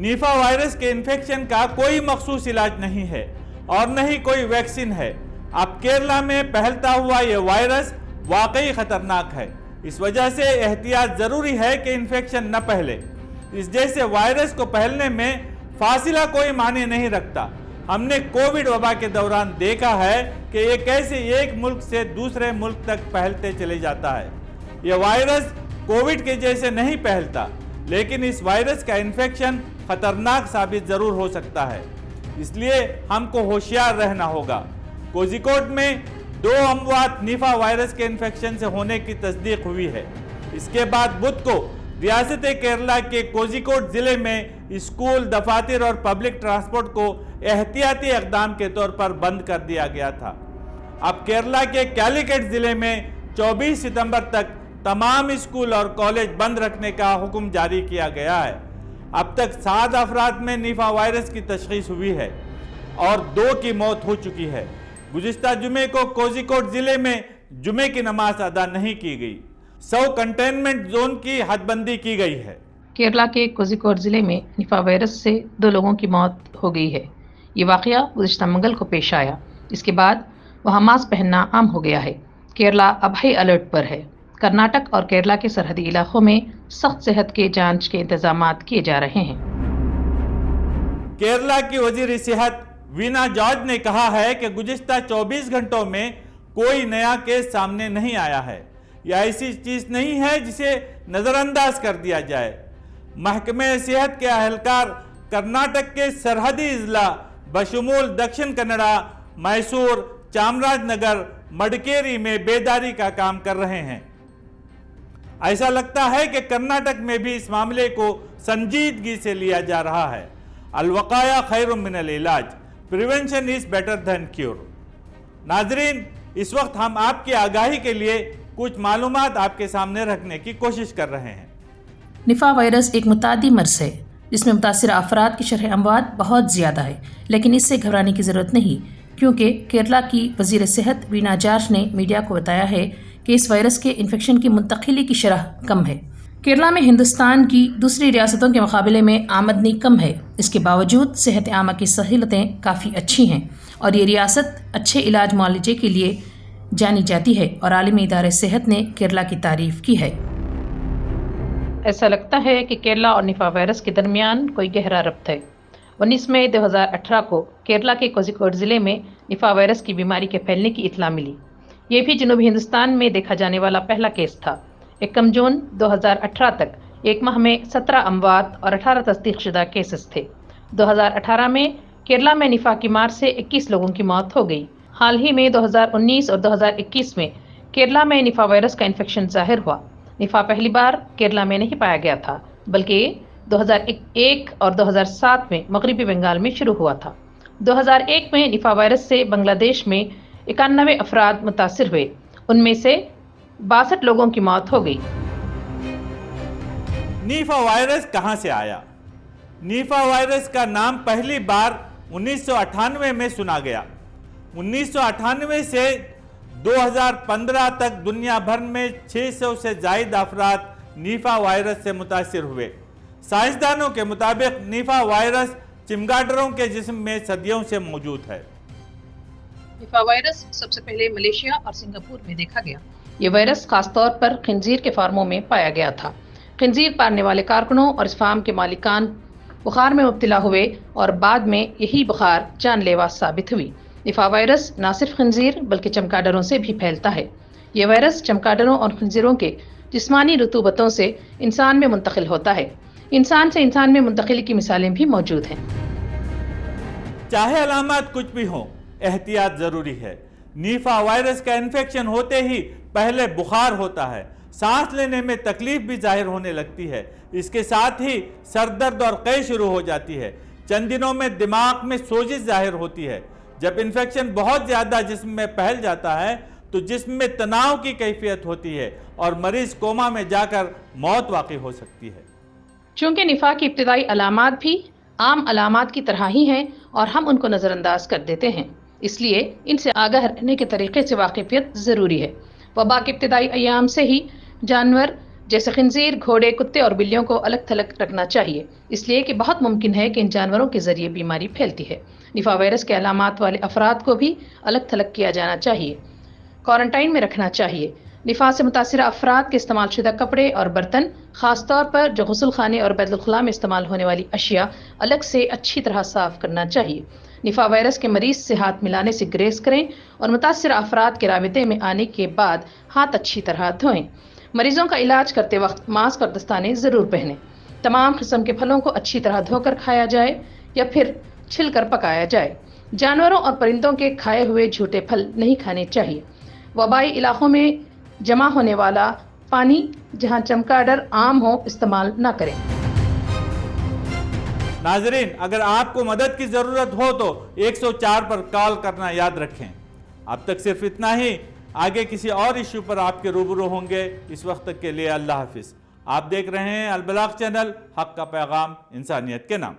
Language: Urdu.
نیفا وائرس کے انفیکشن کا کوئی مخصوص علاج نہیں ہے اور نہ ہی کوئی ویکسین ہے۔ اب کیرلا میں پھیلتا ہوا یہ وائرس واقعی خطرناک ہے، اس وجہ سے احتیاط ضروری ہے کہ انفیکشن نہ پھیلے۔ اس جیسے وائرس کو پھیلنے میں فاصلہ کوئی معنی نہیں رکھتا۔ ہم نے کووڈ وبا کے دوران دیکھا ہے کہ یہ کیسے ایک ملک سے دوسرے ملک تک پھیلتے چلے جاتا ہے۔ یہ وائرس کووڈ کے جیسے نہیں پھیلتا، لیکن اس وائرس کا انفیکشن خطرناک ثابت ضرور ہو سکتا ہے، اس لیے ہم کو ہوشیار رہنا ہوگا۔ کوزیکوڈ میں 2 اموات نیفا وائرس کے انفیکشن سے ہونے کی تصدیق ہوئی ہے۔ اس کے بعد بدھ کو ریاست کیرلا کے کوزیکوڈ ضلع میں اسکول، دفاتر اور پبلک ٹرانسپورٹ کو احتیاطی اقدام کے طور پر بند کر دیا گیا تھا۔ اب کیرلا کے کیلیکٹ ضلع میں 24 ستمبر تک تمام اسکول اور کالج بند رکھنے کا حکم جاری کیا گیا ہے۔ اب تک 7 افراد میں نیفا وائرس کی تشخیص ہوئی ہے اور 2 کی موت ہو چکی ہے۔ گزشتہ جمعے کو کوزیکوڈ ضلع میں جمعے کی نماز ادا نہیں کی گئی۔ 100 کنٹینمنٹ زون کی حد بندی کی گئی ہے۔ کیرلا کے کوزیکوڈ ضلع میں نیفا وائرس سے 2 لوگوں کی موت ہو گئی ہے۔ یہ واقعہ گزشتہ منگل کو پیش آیا۔ اس کے بعد وہاں ماسک پہننا عام ہو گیا ہے۔ کیرلا اب ہائی الرٹ پر ہے۔ کرناٹک اور کیرلا کے سرحدی علاقوں میں سخت صحت کے جانچ کے انتظامات کیے جا رہے ہیں۔ کیرلا کی وزیر صحت وینا جارج نے کہا ہے کہ گزشتہ 24 گھنٹوں میں کوئی نیا کیس سامنے نہیں آیا ہے۔ یہ ایسی چیز نہیں ہے جسے نظر انداز کر دیا جائے۔ محکمہ صحت کے اہلکار کرناٹک کے سرحدی اضلاع بشمول دکشن کنڑا، میسور، چامراج نگر، مڈکیری میں بیداری کا کام کر رہے ہیں۔ ایسا لگتا ہے کہ کرناٹک میں بھی اس معاملے کو سنجیدگی سے لیا جا رہا ہے۔ الوقایا خیر من العلاج، prevention is better than cure. ناظرین، اس وقت ہم آپ کی آگاہی کے لیے کچھ معلومات آپ کے سامنے رکھنے کی کوشش کر رہے ہیں۔ نیفا وائرس ایک متعدی مرض ہے جس میں متاثرہ افراد کی شرح اموات بہت زیادہ ہے، لیکن اس سے گھبرانے کی ضرورت نہیں، کیونکہ کیرلا کی وزیر صحت وینا جارج نے میڈیا کو بتایا ہے کہ اس وائرس کے انفیکشن کی منتقلی کی شرح کم ہے۔ کیرلا میں ہندوستان کی دوسری ریاستوں کے مقابلے میں آمدنی کم ہے، اس کے باوجود صحت عامہ کی سہولتیں کافی اچھی ہیں اور یہ ریاست اچھے علاج معالجے کے لیے جانی جاتی ہے اور عالمی ادارے صحت نے کیرلا کی تعریف کی ہے۔ ایسا لگتا ہے کہ کیرلا اور نیفا وائرس کے درمیان کوئی گہرا ربط ہے۔ 19 مئی 2018 کو کیرلا کے کوزیکوڈ ضلع میں نیفا وائرس کی بیماری کے پھیلنے کی اطلاع ملی۔ یہ بھی جنوبی ہندوستان میں دیکھا جانے والا پہلا کیس تھا۔ 1 جون 2018 تک ایک ماہ میں 17 اموات اور 18 تصدیق شدہ کیسز تھے۔ 2018 میں کیرلا میں نیفا کی مار سے 21 لوگوں کی موت ہو گئی۔ حال ہی میں 2019 اور 2021 میں کیرلا میں نیفا وائرس کا انفیکشن ظاہر ہوا۔ نیفا پہلی بار کیرلا میں نہیں پایا گیا تھا، بلکہ 2001 اور 2007 میں مغربی بنگال میں شروع ہوا تھا۔ 2001 میں نیفا وائرس سے بنگلہ دیش میں 91 افراد متاثر ہوئے، ان میں سے 62 لوگوں کی موت ہو گئی۔ نیفا وائرس کہاں سے آیا؟ نیفا وائرس کا نام پہلی بار 1998 میں سنا گیا۔ 1998 سے 2015 تک دنیا بھر میں 600 سے زائد افراد نیفا وائرس سے متاثر ہوئے۔ سائنسدانوں کے مطابق نیفا وائرس چمگاڈروں کے جسم میں صدیوں سے موجود ہے۔ نیفا وائرس سب سے پہلے ملیشیا اور سنگاپور میں دیکھا گیا۔ یہ وائرس خاص طور پر خنزیر کے فارموں میں پایا گیا تھا۔ خنزیر پالنے والے کارکنوں اور اس فارم کے مالکان بخار میں مبتلا ہوئے اور بعد میں یہی بخار جان لیوا ثابت ہوئی۔ نیفا وائرس نہ صرف خنزیر بلکہ چمگاڈروں سے بھی پھیلتا ہے۔ یہ وائرس چمگاڈروں اور خنزیروں کے جسمانی رطوبتوں سے انسان میں منتقل ہوتا ہے۔ انسان سے انسان میں منتقلی کی مثالیں بھی موجود ہیں۔ چاہے علامات کچھ بھی ہوں، احتیاط ضروری ہے۔ نیفا وائرس کا انفیکشن ہوتے ہی پہلے بخار ہوتا ہے، سانس لینے میں تکلیف بھی ظاہر ہونے لگتی ہے، اس کے ساتھ ہی سر درد اور قے شروع ہو جاتی ہے۔ چند دنوں میں دماغ میں سوزش ظاہر ہوتی ہے۔ جب انفیکشن بہت زیادہ جسم میں پھیل جاتا ہے تو جسم میں تناؤ کی کیفیت ہوتی ہے اور مریض کوما میں جا کر موت واقع ہو سکتی ہے۔ چونکہ نیفا کی ابتدائی علامات بھی عام علامات کی طرح ہی ہیں اور ہم ان کو نظر انداز کر دیتے ہیں، اس لیے ان سے آگاہ رہنے کے طریقے سے واقفیت ضروری ہے۔ وبا کے ابتدائی ایام سے ہی جانور جیسے خنزیر، گھوڑے، کتے اور بلیوں کو الگ تھلگ رکھنا چاہیے، اس لیے کہ بہت ممکن ہے کہ ان جانوروں کے ذریعے بیماری پھیلتی ہے۔ نفا وائرس کے علامات والے افراد کو بھی الگ تھلگ کیا جانا چاہیے، کوارنٹائن میں رکھنا چاہیے۔ نفا سے متاثرہ افراد کے استعمال شدہ کپڑے اور برتن، خاص طور پر جو غسل خانے اور بیت الخلاء میں استعمال ہونے والی اشیاء، الگ سے اچھی طرح صاف کرنا چاہیے۔ نفا وائرس کے مریض سے ہاتھ ملانے سے گریز کریں اور متاثرہ افراد کے رابطے میں آنے کے بعد ہاتھ اچھی طرح دھوئیں۔ مریضوں کا علاج کرتے وقت ماسک اور دستانے ضرور پہنیں۔ تمام قسم کے پھلوں کو اچھی طرح دھو کر کھایا جائے یا پھر چھل کر پکایا جائے۔ جانوروں اور پرندوں کے کھائے ہوئے جھوٹے پھل نہیں کھانے چاہیے۔ وبائی علاقوں میں جمع ہونے والا پانی جہاں چمگاڈر عام ہو استعمال نہ کریں۔ ناظرین، اگر آپ کو مدد کی ضرورت ہو تو 104 پر کال کرنا یاد رکھیں۔ اب تک صرف اتنا ہی، آگے کسی اور ایشو پر آپ کے روبرو ہوں گے۔ اس وقت تک کے لیے اللہ حافظ۔ آپ دیکھ رہے ہیں البلاغ چینل، حق کا پیغام انسانیت کے نام۔